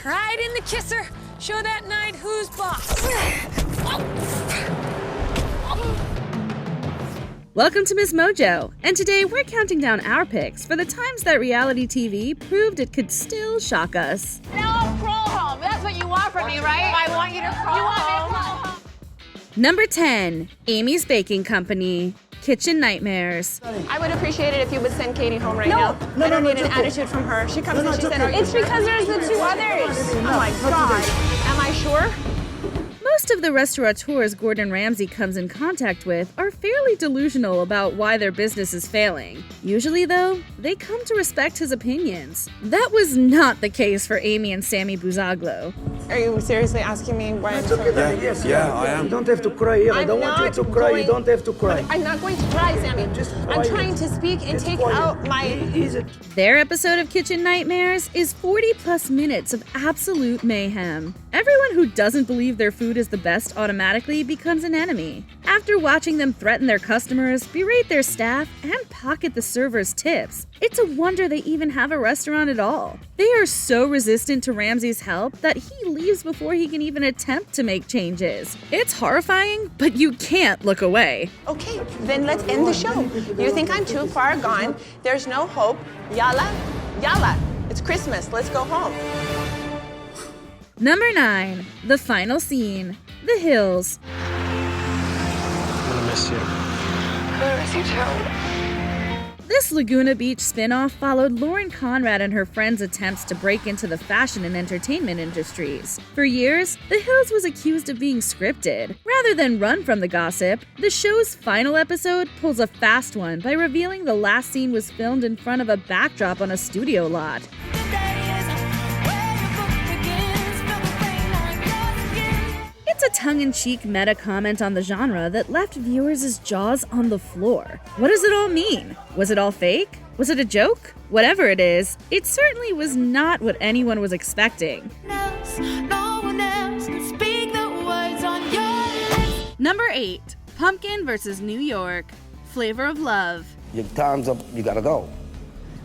Ride in the kisser. Show that night who's boss. Welcome to MsMojo, and today we're counting down our picks for the times that reality TV proved it could still shock us. Now I'll crawl home. That's what you want from me, right? I want you to crawl home. Number 10, Amy's Baking Company, Kitchen Nightmares. I would appreciate it if you would send Katie home right now. I don't need an attitude from her. She comes and she said, it's because there's the two others. Oh my God. Am I sure? Most of the restaurateurs Gordon Ramsay comes in contact with are fairly delusional about why their business is failing. Usually, though, they come to respect his opinions. That was not the case for Amy and Sammy Buzaglo. Are you seriously asking me why I'm so Yes, I am. You don't have to cry here. I don't want you to cry. You don't have to cry. I'm not going to cry, Sammy. I'm trying to speak and take out my... Their episode of Kitchen Nightmares is 40+ minutes of absolute mayhem. Everyone who doesn't believe their food is the best automatically becomes an enemy. After watching them threaten their customers, berate their staff, and pocket the servers' tips, it's a wonder they even have a restaurant at all. They are so resistant to Ramsay's help that he leaves before he can even attempt to make changes. It's horrifying, but you can't look away. Okay, then let's end the show. You think I'm too far gone? There's no hope. Yalla, yalla. It's Christmas. Let's go home. Number 9, the final scene, The Hills. I'm gonna miss you. I miss you too. This Laguna Beach spin-off followed Lauren Conrad and her friends' attempts to break into the fashion and entertainment industries. For years, The Hills was accused of being scripted. Rather than run from the gossip, the show's final episode pulls a fast one by revealing the last scene was filmed in front of a backdrop on a studio lot. It's a tongue-in-cheek meta comment on the genre that left viewers' jaws on the floor. What does it all mean? Was it all fake? Was it a joke? Whatever it is, it certainly was not what anyone was expecting. Number 8, Pumpkin vs. New York, Flavor of Love. Your time's up. You gotta go.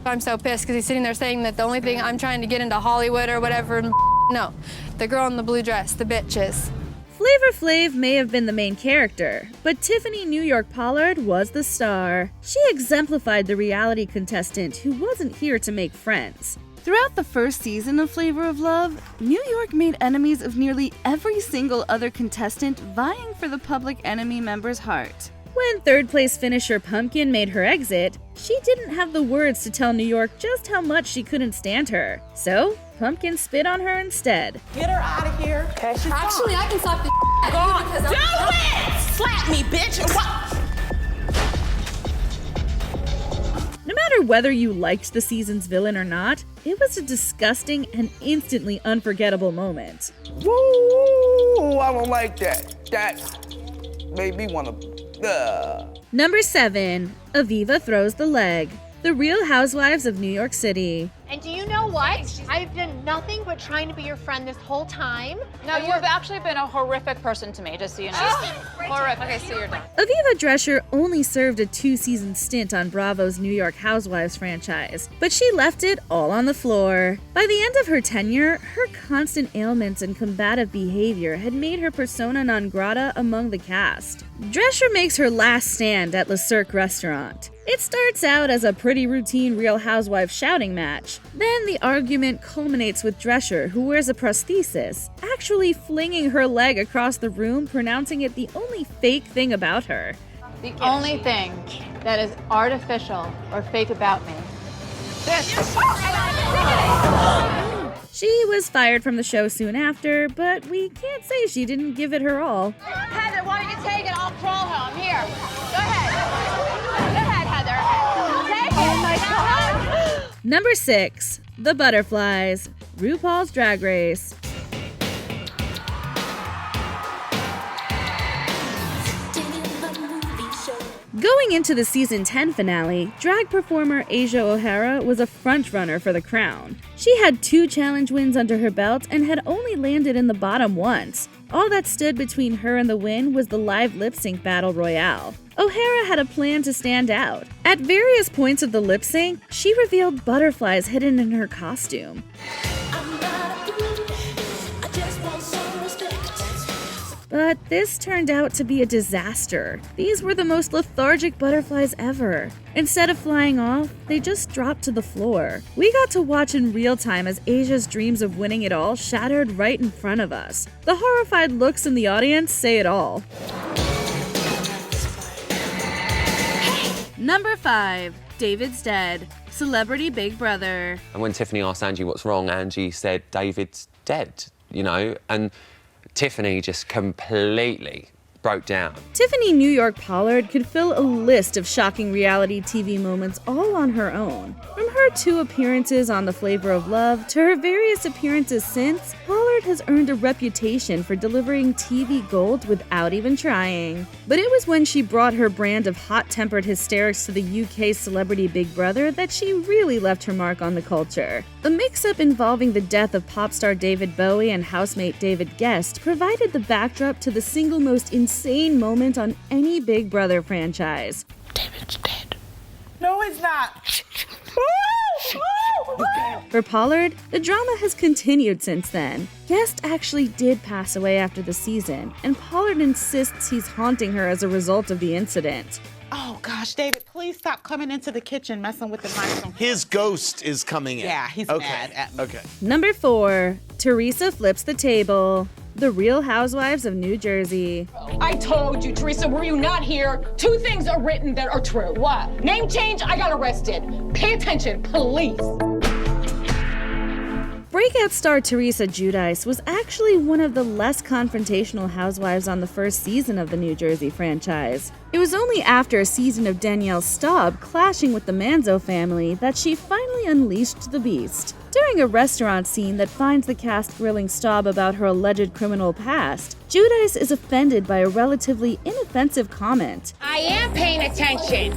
I'm so pissed because he's sitting there saying that the only thing I'm trying to get into Hollywood or whatever, no. The girl in the blue dress, the bitches. Flavor Flav may have been the main character, but Tiffany New York Pollard was the star. She exemplified the reality contestant who wasn't here to make friends. Throughout the first season of Flavor of Love, New York made enemies of nearly every single other contestant vying for the public enemy member's heart. When third-place finisher Pumpkin made her exit, she didn't have the words to tell New York just how much she couldn't stand her. So, Pumpkin spit on her instead. Get her out of here. Okay. Actually, I can slap the Go on. Do it! Slap me, bitch. No matter whether you liked the season's villain or not, it was a disgusting and instantly unforgettable moment. Woo! I don't like that. That made me want to... Number 7, Aviva Throws the Leg, The Real Housewives of New York City. And do you know what? I've done nothing but trying to be your friend this whole time. No, you've actually been a horrific person to me, just so you know. Horrific. Okay, so you're done. Aviva Drescher only served a 2-season stint on Bravo's New York Housewives franchise, but she left it all on the floor. By the end of her tenure, her constant ailments and combative behavior had made her persona non grata among the cast. Drescher makes her last stand at Le Cirque restaurant. It starts out as a pretty routine Real Housewives shouting match. Then the argument culminates with Drescher, who wears a prosthesis, actually flinging her leg across the room, pronouncing it the only fake thing about her. The only thing that is artificial or fake about me. She was fired from the show soon after, but we can't say she didn't give it her all. Heather, why don't you take it? I'll crawl home. Here. Go ahead. Go ahead, Heather. Take it. Oh, my God. Number 6, The Butterflies, RuPaul's Drag Race. Going into the season 10 finale, drag performer Asia O'Hara was a frontrunner for the crown. She had 2 challenge wins under her belt and had only landed in the bottom once. All that stood between her and the win was the live lip-sync battle royale. O'Hara had a plan to stand out. At various points of the lip-sync, she revealed butterflies hidden in her costume. But this turned out to be a disaster. These were the most lethargic butterflies ever. Instead of flying off, they just dropped to the floor. We got to watch in real time as Asia's dreams of winning it all shattered right in front of us. The horrified looks in the audience say it all. Number 5. David's dead. Celebrity Big Brother. And when Tiffany asked Angie what's wrong, Angie said, David's dead, and Tiffany just completely broke down. Tiffany New York Pollard could fill a list of shocking reality TV moments all on her own. From her 2 appearances on The Flavor of Love to her various appearances since, Pollard has earned a reputation for delivering TV gold without even trying. But it was when she brought her brand of hot-tempered hysterics to the UK Celebrity Big Brother that she really left her mark on the culture. The mix-up involving the death of pop star David Bowie and housemate David Guest provided the backdrop to the single most insane moment on any Big Brother franchise. David's dead. No, he's not. For Pollard, the drama has continued since then. Guest actually did pass away after the season, and Pollard insists he's haunting her as a result of the incident. Oh gosh, David, please stop coming into the kitchen messing with the microphone. His ghost is coming in. Yeah, he's mad at me. Okay. Number 4. Teresa flips the table. The Real Housewives of New Jersey. I told you, Teresa, were you not here? 2 things are written that are true. What? Name change, I got arrested. Pay attention, police. Breakout star Teresa Giudice was actually one of the less confrontational housewives on the first season of the New Jersey franchise. It was only after a season of Danielle Staub clashing with the Manzo family that she finally unleashed the beast. During a restaurant scene that finds the cast grilling Staub about her alleged criminal past, Giudice is offended by a relatively inoffensive comment. I am paying attention.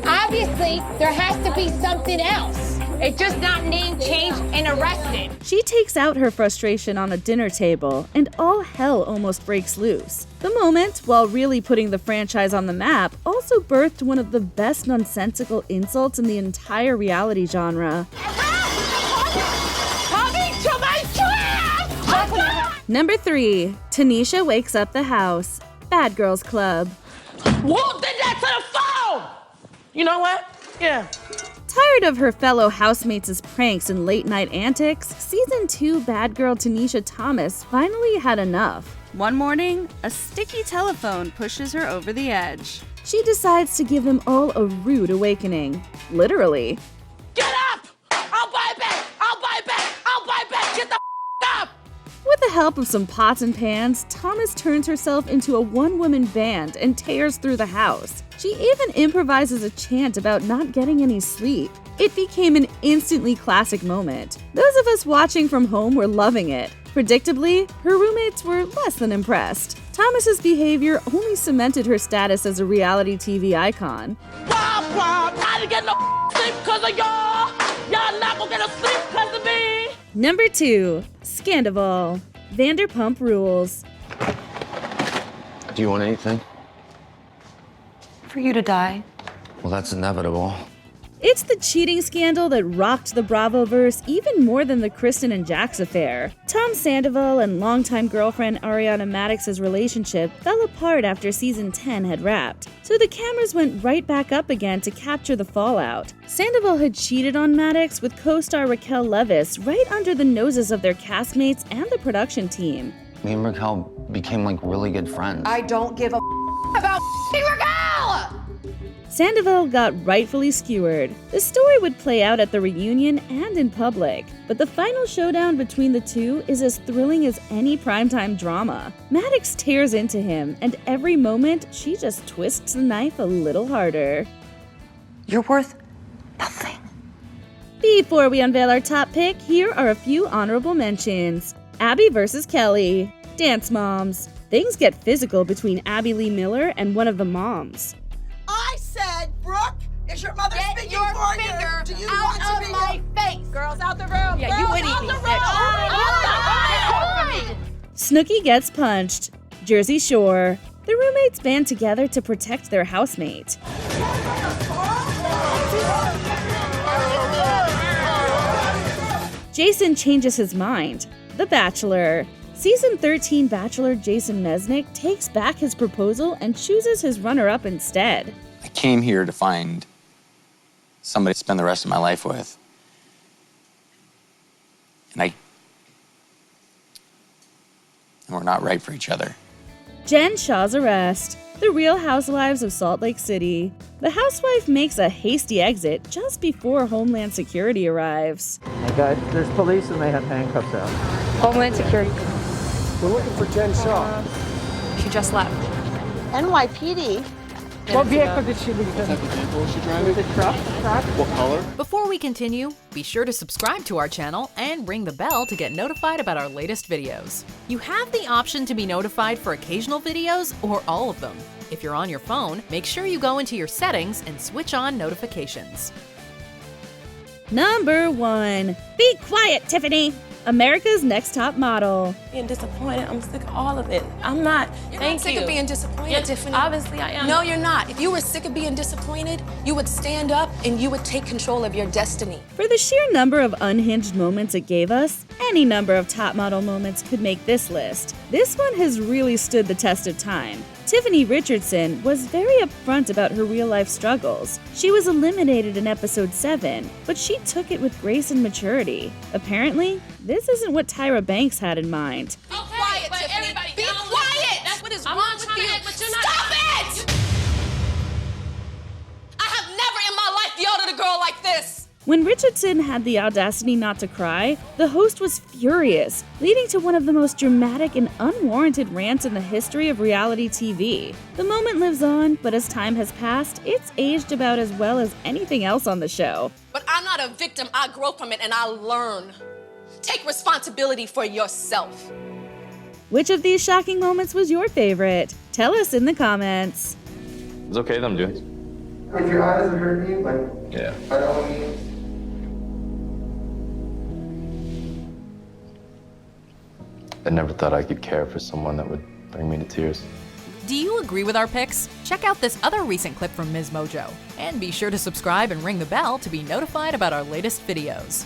Obviously, there has to be something else. It's just not name changed and arrested. She takes out her frustration on a dinner table, and all hell almost breaks loose. The moment, while really putting the franchise on the map, also birthed one of the best nonsensical insults in the entire reality genre. Number 3. Tanisha wakes up the house. Bad Girls Club. Who did that to the phone? You know what? Yeah. Tired of her fellow housemates' pranks and late-night antics, Season 2 bad girl Tanisha Thomas finally had enough. One morning, a sticky telephone pushes her over the edge. She decides to give them all a rude awakening. Literally. Get up! I'll buy it back! I'll buy it back! I'll buy it back! Get the up! With the help of some pots and pans, Thomas turns herself into a one-woman band and tears through the house. She even improvises a chant about not getting any sleep. It became an instantly classic moment. Those of us watching from home were loving it. Predictably, her roommates were less than impressed. Thomas's behavior only cemented her status as a reality TV icon. I didn't get no sleep because of y'all. Y'all not gonna get no sleep because of me. Number 2. Scandival. Vanderpump Rules. Do you want anything? For you to die. Well, that's inevitable. It's the cheating scandal that rocked the Bravoverse even more than the Kristen and Jax affair. Tom Sandoval and longtime girlfriend Ariana Madix's relationship fell apart after season 10 had wrapped, so the cameras went right back up again to capture the fallout. Sandoval had cheated on Madix with co-star Raquel Leviss right under the noses of their castmates and the production team. Me and Raquel became like really good friends. I don't give a about Raquel! Sandoval got rightfully skewered. The story would play out at the reunion and in public, but the final showdown between the two is as thrilling as any primetime drama. Madix tears into him, and every moment she just twists the knife a little harder. You're worth nothing. Before we unveil our top pick, here are a few honorable mentions. Abby versus Kelly. Dance moms. Things get physical between Abby Lee Miller and one of the moms. I said, Brooke, is your mother Get speaking your for finger you? Do you out want to of be my face. Girls out the room. Yeah, you wouldn't eat me. Snooki gets punched. Jersey Shore. The roommates band together to protect their housemate. Jason changes his mind. The Bachelor. Season 13 Bachelor Jason Mesnick takes back his proposal and chooses his runner-up instead. I came here to find somebody to spend the rest of my life with. And we're not right for each other. Jen Shaw's arrest. The Real Housewives of Salt Lake City. The housewife makes a hasty exit just before Homeland Security arrives. Hey guys, there's police and they have handcuffs out. Homeland Security. We're looking for Jen Shaw. She just left. NYPD. What vehicle did she leave? What type of vehicle was she driving? The truck? What color? Before we continue, be sure to subscribe to our channel and ring the bell to get notified about our latest videos. You have the option to be notified for occasional videos or all of them. If you're on your phone, make sure you go into your settings and switch on notifications. Number 1. Be quiet, Tiffany! America's Next Top Model. Being disappointed, I'm sick of all of it. I'm not. You're Thank not sick you. of being disappointed, Yeah, Tiffany. obviously I am. No, you're not. If you were sick of being disappointed, you would stand up and you would take control of your destiny. For the sheer number of unhinged moments it gave us, any number of top model moments could make this list. This one has really stood the test of time. Tiffany Richardson was very upfront about her real-life struggles. She was eliminated in episode 7, but she took it with grace and maturity. Apparently, this isn't what Tyra Banks had in mind. Be quiet, but Tiffany. everybody Be down quiet! That's what is I'm wrong not with trying to you? act, but you're not- Stop it! I have never in my life yelled at a girl like this. When Richardson had the audacity not to cry, the host was furious, leading to one of the most dramatic and unwarranted rants in the history of reality TV. The moment lives on, but as time has passed, it's aged about as well as anything else on the show. But I'm not a victim. I grow from it and I learn. Take responsibility for yourself. Which of these shocking moments was your favorite? Tell us in the comments. It's okay that I'm doing. If your eyes are hurting you, Yeah. by all means. I never thought I could care for someone that would bring me to tears. Do you agree with our picks? Check out this other recent clip from MsMojo. And be sure to subscribe and ring the bell to be notified about our latest videos.